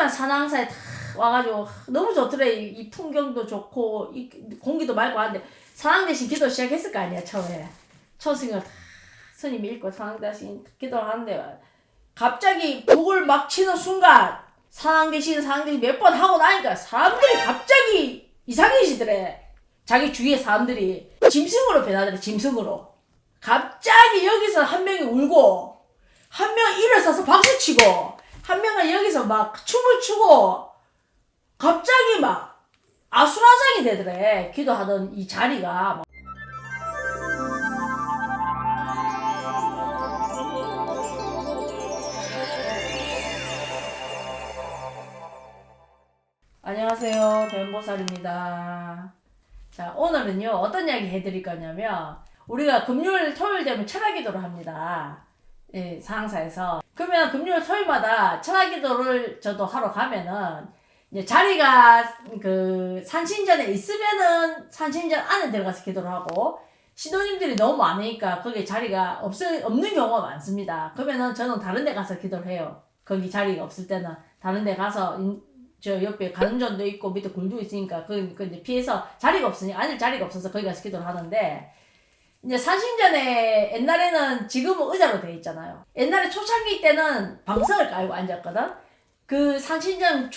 조그만 산항사에 다 와가지고 너무 좋더래. 이 풍경도 좋고 이 공기도 맑고 한데 산항 대신 기도 시작했을 거 아니야 처음에. 초승을 다 스님이 읽고 산항 대신 기도를 하는데 갑자기 북을 막 치는 순간 산항 대신 몇 번 하고 나니까 사람들이 갑자기 이상해지더래. 자기 주위의 사람들이 짐승으로 변하더래. 짐승으로. 갑자기 여기서 한 명이 울고 한 명 일어서서 박수치고 한 명은 여기서 막 춤을 추고 갑자기 막 아수라장이 되더래. 기도하던 이 자리가. 안녕하세요. 대원보살입니다. 자, 오늘은요 어떤 이야기 해드릴 거냐면 우리가 금요일 토요일 되면 철학기도를 합니다. 예, 상사에서. 그러면 금요일 토요일마다 철학기도를 저도 하러 가면은 이제 자리가 그 산신전에 있으면은 산신전 안에 들어가서 기도를 하고 신도님들이 너무 많으니까 거기에 자리가 없는 경우가 많습니다. 그러면은 저는 다른 데 가서 기도를 해요. 거기 자리가 없을 때는 다른 데 가서 저 옆에 가는전도 있고 밑에 굴도 있으니까 그 이제 피해서 자리가 없으니 앉을 자리가 없어서 거기 가서 기도를 하는데 이제 산신전에 옛날에는 지금은 의자로 되어 있잖아요. 옛날에 초창기 때는 방석을 깔고 앉았거든. 그 산신전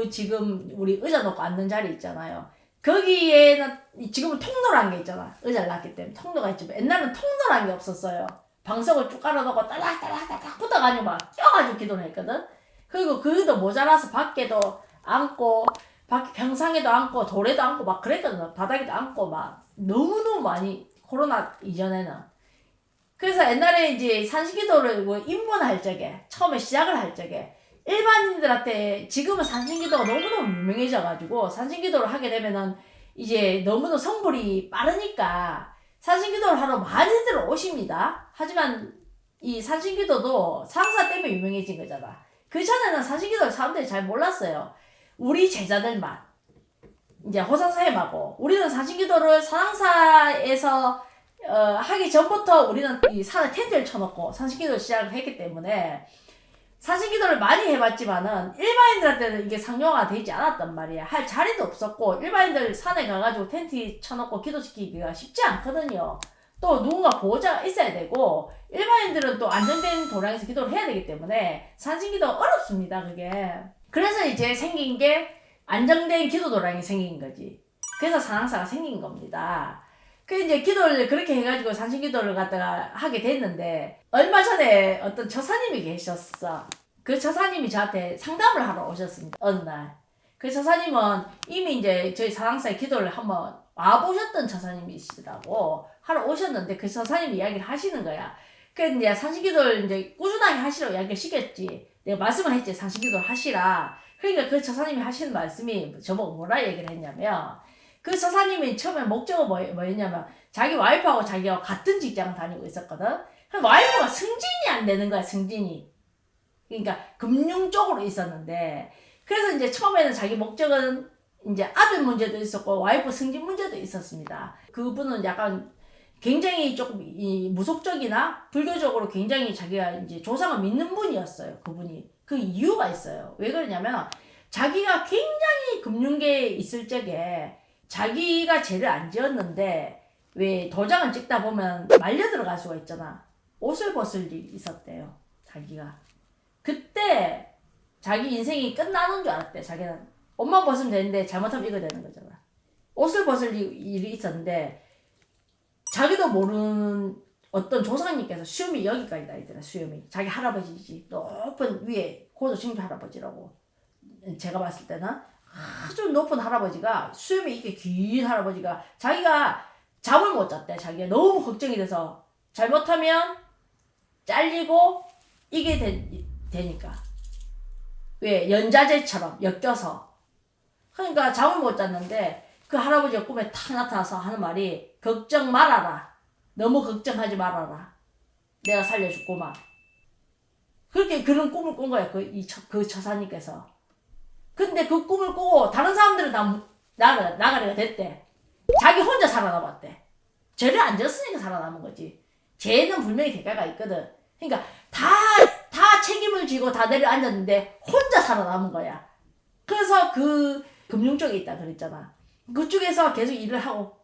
지금 우리 의자 놓고 앉는 자리 있잖아요. 거기에는 지금은 통로란 게 있잖아. 의자를 놨기 때문에 통로가 있지만 옛날에는 통로란 게 없었어요. 방석을 쭉 깔아놓고 따닥따닥따닥 붙어가지고 막 껴가지고 기도를 했거든. 그리고 그도 모자라서 밖에도 앉고 밖에 평상에도 앉고 돌에도 앉고 막 그랬거든. 바닥에도 앉고 막 너무너무 많이 코로나 이전에는. 그래서 옛날에 이제 산신기도를 뭐 입문할 적에 처음에 시작을 할 적에 일반인들한테 지금은 산신기도가 너무너무 유명해져가지고 산신기도를 하게 되면은 이제 너무너무 성불이 빠르니까 산신기도를 하러 많이들 오십니다. 하지만 이 산신기도도 상사 때문에 유명해진 거잖아. 그 전에는 산신기도를 사람들이 잘 몰랐어요. 우리 제자들만 이제 호산사님하고 우리는 산신기도를 산항사에서 하기 전부터 우리는 이 산에 텐트를 쳐놓고 산신기도를 시작을 했기 때문에 산신기도를 많이 해봤지만은 일반인들한테는 이게 상용화가 되지 않았단 말이야. 할 자리도 없었고 일반인들 산에 가가지고 텐트 쳐놓고 기도시키기가 쉽지 않거든요. 또 누군가 보호자가 있어야 되고 일반인들은 또 안정된 도량에서 기도를 해야 되기 때문에 산신기도가 어렵습니다. 그게. 그래서 이제 생긴 게 안정된 기도 도량이 생긴 거지. 그래서 산항사가 생긴 겁니다. 그 이제 기도를 그렇게 해가지고 산신기도를 갖다가 하게 됐는데 얼마 전에 어떤 처사님이 계셨어. 그 처사님이 저한테 상담을 하러 오셨습니다. 어느 날. 그 처사님은 이미 이제 저희 산항사에 기도를 한번 와보셨던 처사님이시더라고. 하러 오셨는데 그 처사님이 이야기를 하시는 거야. 그래서 이제 산신기도를 이제 꾸준하게 하시라고 이야기를 시켰지. 내가 말씀을 했지. 산신기도를 하시라. 그러니까 그 처사님이 하시는 말씀이 저보고 뭐라 얘기를 했냐면 그 처사님이 처음에 목적은 뭐였냐면 자기 와이프하고 자기가 같은 직장을 다니고 있었거든. 그럼 와이프가 승진이 안 되는 거야. 승진이. 그러니까 금융 쪽으로 있었는데 그래서 이제 처음에는 자기 목적은 이제 아들 문제도 있었고 와이프 승진 문제도 있었습니다. 그분은 약간 굉장히 조금 이 무속적이나 불교적으로 굉장히 자기가 이제 조상을 믿는 분이었어요. 그분이. 그 이유가 있어요. 왜 그러냐면 자기가 굉장히 금융계에 있을 적에 자기가 죄를 안 지었는데 왜 도장을 찍다 보면 말려 들어갈 수가 있잖아. 옷을 벗을 일이 있었대요. 자기가. 그때 자기 인생이 끝나는 줄 알았대. 자기는 옷만 벗으면 되는데 잘못하면 이거 되는 거잖아. 옷을 벗을 일이 있었는데 자기도 모르는 어떤 조상님께서 수염이 여기까지 나 있더라. 수염이. 자기 할아버지지. 높은 위에 고조신주 할아버지라고. 제가 봤을 때는 아주 높은 할아버지가 수염이 이렇게 긴 할아버지가 자기가 잠을 못 잤대. 자기가 너무 걱정이 돼서 잘못하면 잘리고 이게 되니까. 왜? 연자제처럼 엮여서. 그러니까 잠을 못 잤는데 그 할아버지가 꿈에 탁 나타나서 하는 말이 걱정 말아라. 너무 걱정하지 말아라. 내가 살려줄고만. 그렇게 그런 꿈을 꾼 거야. 그 처사님께서. 근데 그 꿈을 꾸고 다른 사람들은 다 나가리가 됐대. 자기 혼자 살아남았대. 죄를 안 지었으니까 살아남은 거지. 죄는 분명히 대가가 있거든. 그러니까 다 책임을 지고 다 내려앉았는데 혼자 살아남은 거야. 그래서 그 금융 쪽에 있다 그랬잖아. 그쪽에서 계속 일을 하고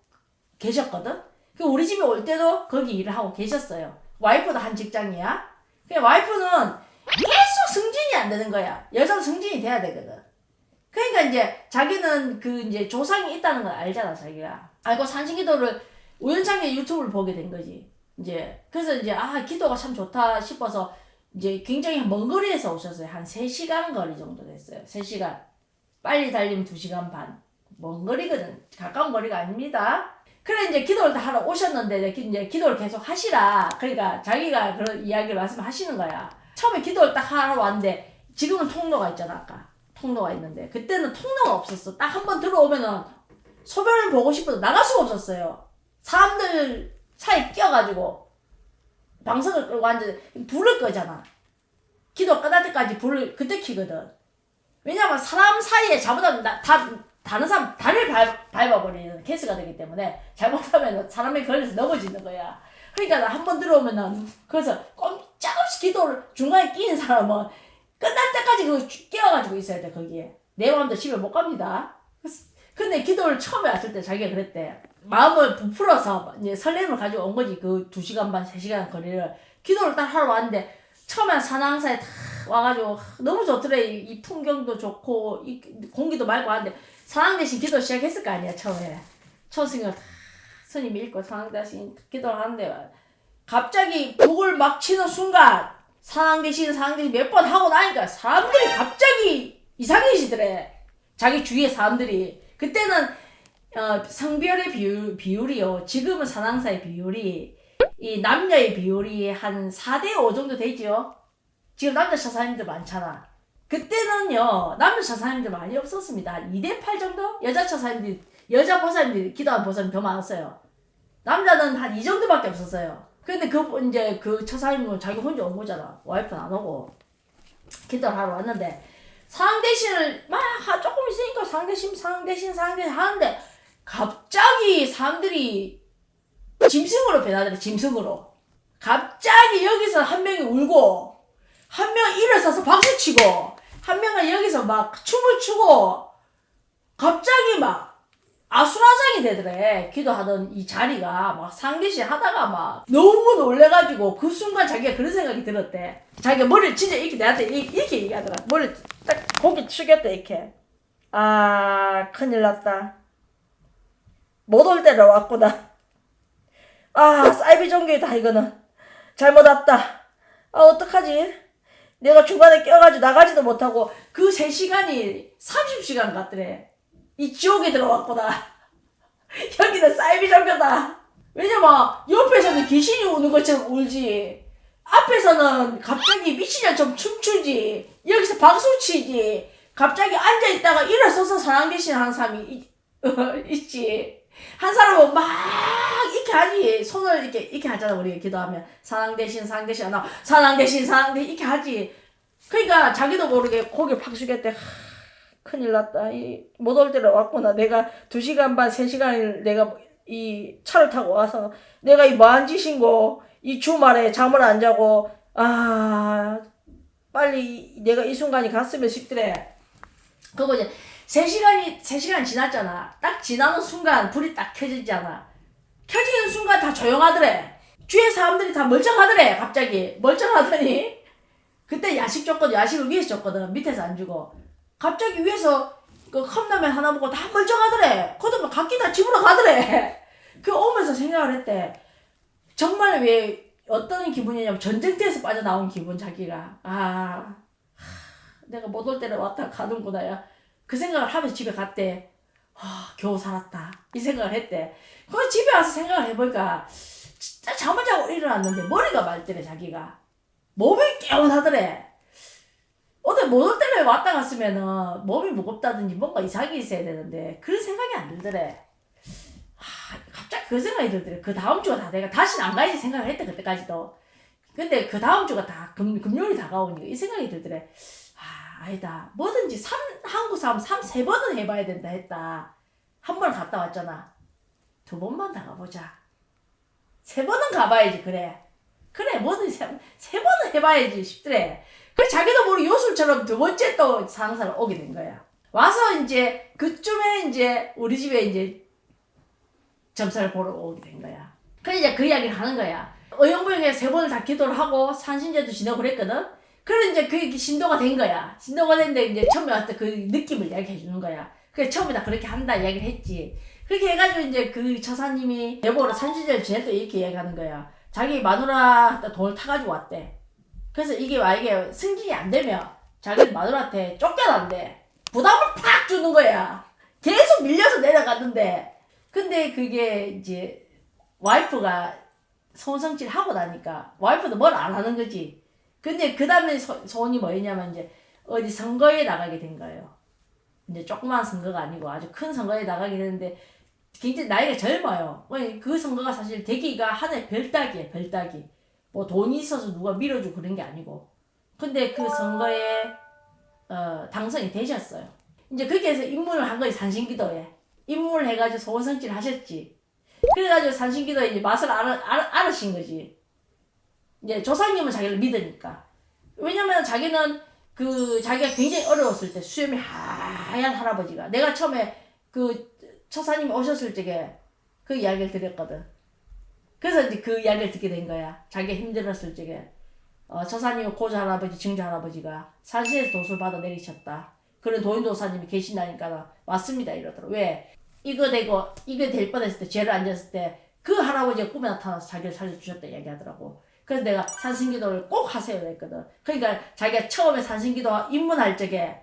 계셨거든. 그 우리 집에 올 때도 거기 일을 하고 계셨어요. 와이프도 한 직장이야. 그 와이프는 계속 승진이 안 되는 거야. 여자는 승진이 돼야 되거든. 그러니까 이제 자기는 그 이제 조상이 있다는 걸 알잖아, 자기가. 알고 산신기도를 우연찮게 유튜브를 보게 된 거지. 이제 그래서 이제 기도가 참 좋다 싶어서 이제 굉장히 먼 거리에서 오셨어요. 한 3시간 거리 정도 됐어요. 3시간. 빨리 달리면 2시간 반. 먼 거리거든. 가까운 거리가 아닙니다. 그래 이제 기도를 다 하러 오셨는데 이제 기도를 계속 하시라. 그러니까 자기가 그런 이야기를 말씀하시는 거야. 처음에 기도를 딱 하러 왔는데 지금은 통로가 있잖아. 아까 통로가 있는데 그때는 통로가 없었어. 딱 한 번 들어오면은 소변을 보고 싶어도 나갈 수가 없었어요. 사람들 사이에 끼어가지고 방석을 끌고 앉아 불을 끄잖아. 기도 끝날 때까지 불을 그때 켜거든. 왜냐면 사람 사이에 잘못하면 다른 사람 다리를 밟아버리는 케이스가 되기 때문에 잘못하면 사람이 걸려서 넘어지는 거야. 그러니까 나 한 번 들어오면은 그래서 꼼짝없이 기도를 중간에 끼는 사람은 끝날 때까지 그 끼어가지고 있어야 돼. 거기에 내 마음도 집에 못 갑니다. 근데 기도를 처음에 왔을 때 자기가 그랬대. 마음을 부풀어서 이제 설렘을 가지고 온 거지. 그 2시간 반 3시간 거리를 기도를 딱 하러 왔는데 처음에 산항사에 탁 와가지고 너무 좋더래. 이 풍경도 좋고 이 공기도 맑고 하는데 산항 대신 기도 시작했을 거 아니야. 처음에 스님을 탁 스님이 읽고 산항 대신 기도를 하는데 갑자기 북을 막 치는 순간 산항 대신 몇 번 하고 나니까 사람들이 갑자기 이상해지더래. 자기 주위의 사람들이. 그때는 성별의 비율이요. 지금은 산항사의 비율이 이 남녀의 비율이 한 4대5 정도 되죠. 지금 남자 처사님들 많잖아. 그때는요 남자 처사님들 많이 없었습니다. 2대8 정도? 여자 보살님들 기도한 보살님 더 많았어요. 남자는 한 이 정도밖에 없었어요. 근데 이제 그 처사님은 자기 혼자 온 거잖아. 와이프는 안 오고 기도를 하러 왔는데 상대신을 막 조금 있으니까 상대신 하는데 갑자기 사람들이 짐승으로 변하더래. 짐승으로. 갑자기 여기서 한 명이 울고 한 명이 일어서서 박수치고 한 명은 여기서 막 춤을 추고 갑자기 막 아수라장이 되더래. 기도하던 이 자리가 막 상대시 하다가 막 너무 놀래가지고 그 순간 자기가 그런 생각이 들었대. 자기가 머리를 진짜 이렇게 내한테 이렇게 얘기하더라. 머리를 딱 고개 숙였다 이렇게. 큰일 났다. 못 올 때로 왔구나. 사이비 종교이다 이거는. 잘못 왔다. 어떡하지? 내가 중간에 껴가지고 나가지도 못하고 그 3시간이 30시간 같더래. 이 지옥에 들어왔구나. 여기는 사이비 종교다. 왜냐면 옆에서는 귀신이 우는 것처럼 울지. 앞에서는 갑자기 미친년처럼 춤추지. 여기서 박수치지. 갑자기 앉아있다가 일어서서 사랑대신 하는 사람이 있지. 한 사람은 막 이렇게 하지. 손을 이렇게 하잖아. 우리가 기도하면 사랑대신 하나 사랑대신 이렇게 하지. 그러니까 자기도 모르게 고개 팍 숙였대. 큰일 났다. 못 올 때로 왔구나. 내가 2시간 반 3시간을 내가 이 차를 타고 와서 내가 이 뭐한 짓인고 이 주말에 잠을 안 자고 빨리 내가 이 순간이 갔으면 싶더래. 그거 이제 3시간 지났잖아. 딱 지나는 순간 불이 딱 켜지잖아. 켜지는 순간 다 조용하더래. 주위에 사람들이 다 멀쩡하더래. 갑자기 멀쩡하더니 그때 야식 줬거든. 야식을 위에서 줬거든. 밑에서 안 주고. 갑자기 위에서 그 컵라면 하나 먹고 다 멀쩡하더래. 그러면 각기 다 집으로 가더래. 그 오면서 생각을 했대. 정말 왜 어떤 기분이냐면 전쟁터에서 빠져나온 기분. 자기가 내가 못 올 때를 왔다 가는구나. 야. 그 생각을 하면서 집에 갔대. 겨우 살았다. 이 생각을 했대. 그 집에 와서 생각을 해보니까 진짜 잠을 자고 일어났는데 머리가 맑더래. 자기가 몸이 개운하더래. 어디 못 올 때를 왔다 갔으면은 몸이 무겁다든지 뭔가 이상이 있어야 되는데 그런 생각이 안 들더래. 갑자기 그 생각이 들더래. 그 다음 주가 다 내가 다시는 안 가야지 생각을 했대. 그때까지도. 근데 그 다음 주가 다 금요일이 다가오니까 이 생각이 들더래. 아니다. 뭐든지 한국 사람 3-4번은 해봐야 된다 했다. 한 번 갔다 왔잖아. 2번만 더 가보자. 3번은 가봐야지. 그래 뭐든지 세 번은 해봐야지 싶더래. 그 자기도 모르게 요술처럼 두 번째 또 상사를 오게 된 거야. 와서 이제 그쯤에 이제 우리 집에 이제 점사를 보러 오게 된 거야. 그래 이제 그 이야기를 하는 거야. 어영부영에 3번을 다 기도를 하고 산신제도 지내고 그랬거든. 그래 이제 그게 신도가 된 거야. 신도가 됐는데 이제 처음에 왔을 때 그 느낌을 이야기해 주는 거야. 그래 처음에 다 그렇게 한다 이야기를 했지. 그렇게 해가지고 이제 그 처사님이 여보로 산신제를 지냈다 이렇게 이야기하는 거야. 자기 마누라 돈을 타가지고 왔대. 그래서 이게 만약에 승진이 안 되면 자기 마누라한테 쫓겨난대. 부담을 팍 주는 거야. 계속 밀려서 내려갔는데. 근데 그게 이제 와이프가 손성질 하고 나니까 와이프도 뭘 안 하는 거지. 근데 그 다음에 소원이 뭐였냐면 이제 어디 선거에 나가게 된 거예요. 이제 조그만 선거가 아니고 아주 큰 선거에 나가게 되는데 굉장히 나이가 젊어요. 그 선거가 사실 되기가 하나의 별따기예요. 별따기. 뭐 돈이 있어서 누가 밀어주고 그런 게 아니고. 근데 그 선거에 당선이 되셨어요. 이제 그렇게 해서 입문을 한 거지. 산신기도에 입문을 해가지고 소원성질 하셨지. 그래가지고 산신기도에 이제 맛을 알으신 거지. 이제 조상님은 자기를 믿으니까. 왜냐면 자기는 자기가 굉장히 어려웠을 때 수염이 하얀 할아버지가 내가 처음에 그 처사님이 오셨을 적에 그 이야기를 드렸거든. 그래서 이제 그 이야기를 듣게 된 거야. 자기가 힘들었을 적에 처사님 고조 할아버지 증조 할아버지가 산시에서 도술 받아 내리셨다. 그런 도인도사님이 계신다니까 왔습니다 이러더라고. 왜? 이거 될 뻔했을 때 죄를 안 졌을 때 그 할아버지가 꿈에 나타나서 자기를 살려주셨다 이야기하더라고. 그래서 내가 산신기도를 꼭 하세요 그랬거든. 그러니까 자기가 처음에 산신기도 입문할 적에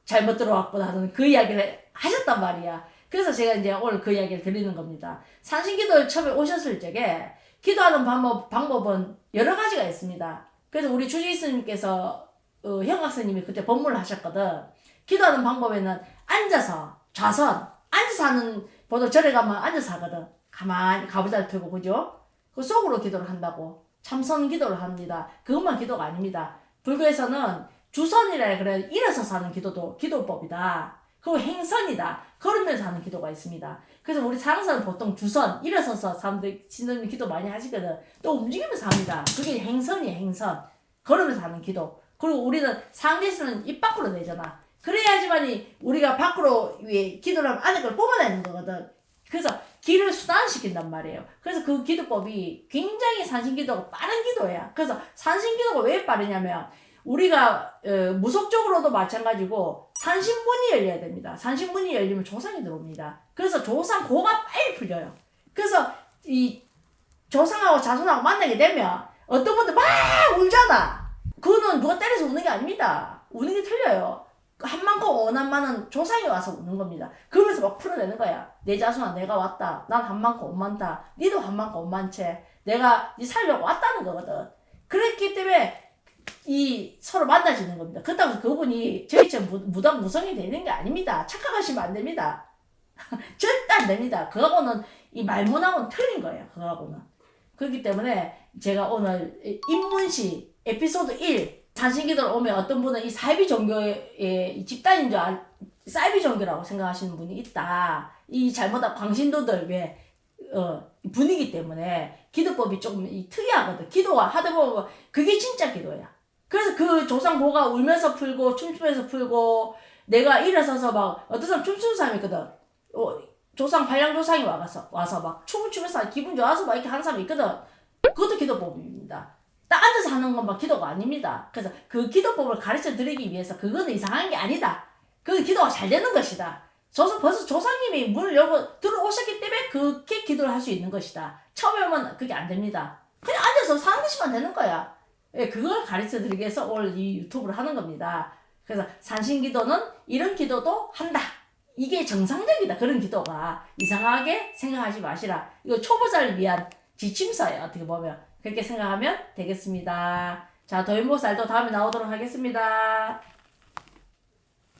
잘못 들어왔구나 하는 그 이야기를 하셨단 말이야. 그래서 제가 이제 오늘 그 이야기를 드리는 겁니다. 산신기도를 처음에 오셨을 적에 기도하는 방법은 여러 가지가 있습니다. 그래서 우리 주지스님께서 형학스님이 그때 법문을 하셨거든. 기도하는 방법에는 앉아서 앉아서 하는 보통 절에 가면 앉아서 하거든. 가만히 가부좌를 펴고 그죠? 그 속으로 기도를 한다고. 참선 기도를 합니다. 그것만 기도가 아닙니다. 불교에서는 주선이라 그래 일어서서 하는 기도도 기도법이다. 그리고 행선이다. 걸으면서 하는 기도가 있습니다. 그래서 우리 상사는 보통 주선 일어서서 사람들 신도님 기도 많이 하시거든. 또 움직이면서 합니다. 그게 행선이에요. 행선. 걸으면서 하는 기도. 그리고 우리는 상대에서는 입 밖으로 내잖아. 그래야지만이 우리가 밖으로 기도를 하면 안에 걸 뽑아내는 거거든. 그래서 기를 순환시킨단 말이에요. 그래서 그 기도법이 굉장히 산신기도가 빠른 기도야. 그래서 산신기도가 왜 빠르냐면 우리가 무속적으로도 마찬가지고 산신문이 열려야 됩니다. 산신문이 열리면 조상이 들어옵니다. 그래서 조상고가 빨리 풀려요. 그래서 이 조상하고 자손하고 만나게 되면 어떤 분들 막 울잖아. 그거는 누가 때려서 우는 게 아닙니다. 우는 게 틀려요. 한 많고 원한 많은 조상이 와서 우는 겁니다. 그러면서 막 풀어내는 거야. 내 자손아 내가 왔다. 난 한 많고 원 많다. 니도 한 많고 원 많지. 내가 니 살려고 왔다는 거거든. 그랬기 때문에 서로 만나지는 겁니다. 그렇다고 해서 그분이 저희처럼 무당무성이 되는 게 아닙니다. 착각하시면 안 됩니다. 절대 안 됩니다. 그거하고는 이 말문하고는 틀린 거예요. 그거하고는. 그렇기 때문에 제가 오늘 입문시 에피소드 1 산신기도를 오면 어떤 분은 이 사이비 종교의 집단인 줄 사이비 종교라고 생각하시는 분이 있다. 이 잘못한 광신도들 분위기 때문에 기도법이 조금 특이하거든. 기도가 하다 보면 그게 진짜 기도야. 그래서 그 조상보가 울면서 풀고 춤추면서 풀고 내가 일어서서 막 어떤 사람 춤추는 사람이 있거든. 발령조상이 와서 막 춤을 추면서 기분 좋아서 막 이렇게 하는 사람이 있거든. 그것도 기도법입니다. 딱 앉아서 하는 건 막 기도가 아닙니다. 그래서 그 기도법을 가르쳐 드리기 위해서 그거는 이상한 게 아니다. 그 기도가 잘 되는 것이다. 벌써 조상님이 문을 열고 들어오셨기 때문에 그렇게 기도를 할 수 있는 것이다. 처음에 오면 그게 안 됩니다. 그냥 앉아서 사는 것이면 되는 거야. 그걸 가르쳐 드리기 위해서 오늘 이 유튜브를 하는 겁니다. 그래서 산신기도는 이런 기도도 한다. 이게 정상적이다. 그런 기도가 이상하게 생각하지 마시라. 이거 초보자를 위한 지침서예요. 어떻게 보면. 그렇게 생각하면 되겠습니다. 자, 도인보살도 다음에 나오도록 하겠습니다.